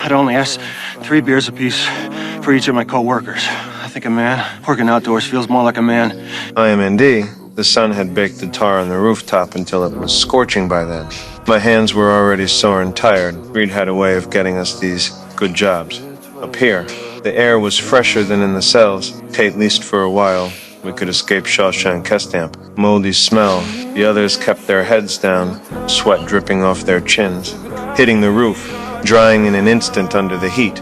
I'd only asked 3 beers apiece for each of my co-workers. I think a man working outdoors feels more like a man. IMND, the sun had baked the tar on the rooftop until it was scorching by then. My hands were already sore and tired. Reed had a way of getting us these good jobs. Up here, the air was fresher than in the cells. At least for a while, we could escape Shawshank Kestamp. Moldy smell. The others kept their heads down, sweat dripping off their chins, hitting the roof, drying in an instant under the heat.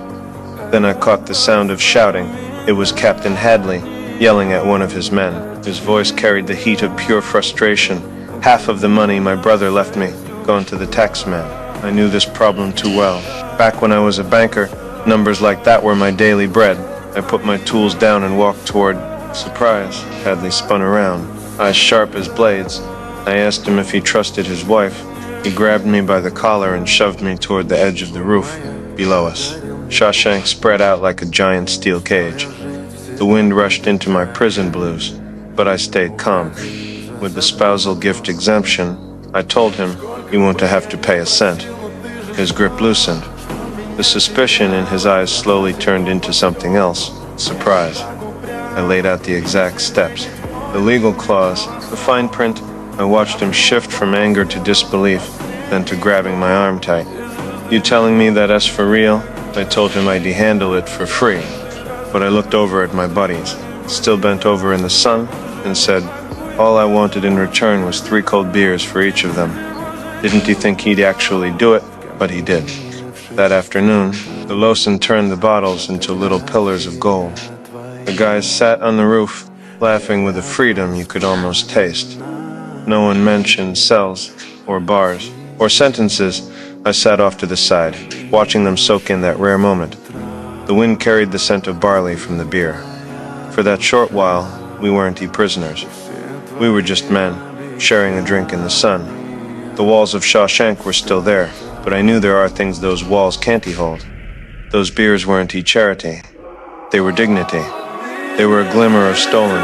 Then I caught the sound of shouting. It was Captain Hadley, yelling at one of his men. His voice carried the heat of pure frustration. Half of the money my brother left me, gone to the tax man. I knew this problem too well. Back when I was a banker, numbers like that were my daily bread. I put my tools down and walked toward... Surprise. Hadley spun around, eyes sharp as blades. I asked him if he trusted his wife. He grabbed me by the collar and shoved me toward the edge of the roof, below us. Shawshank spread out like a giant steel cage. The wind rushed into my prison blues, but I stayed calm. With the spousal gift exemption, I told him he won't have to pay a cent. His grip loosened. The suspicion in his eyes slowly turned into something else. Surprise. I laid out the exact steps. The legal clause, the fine print. I watched him shift from anger to disbelief, then to grabbing my arm tight. You telling me that as for real? I told him I'd handle it for free. But I looked over at my buddies, still bent over in the sun, and said, all I wanted in return was 3 cold beers for each of them. Didn't he think he'd actually do it? But he did. That afternoon, the Lawson turned the bottles into little pillars of gold. The guys sat on the roof, laughing with a freedom you could almost taste. No one mentioned cells, or bars, or sentences. I sat off to the side, watching them soak in that rare moment. The wind carried the scent of barley from the beer. For that short while, we weren't prisoners. We were just men, sharing a drink in the sun. The walls of Shawshank were still there, but I knew there are things those walls can't hold. Those beers weren't charity. They were dignity. They were a glimmer of stolen.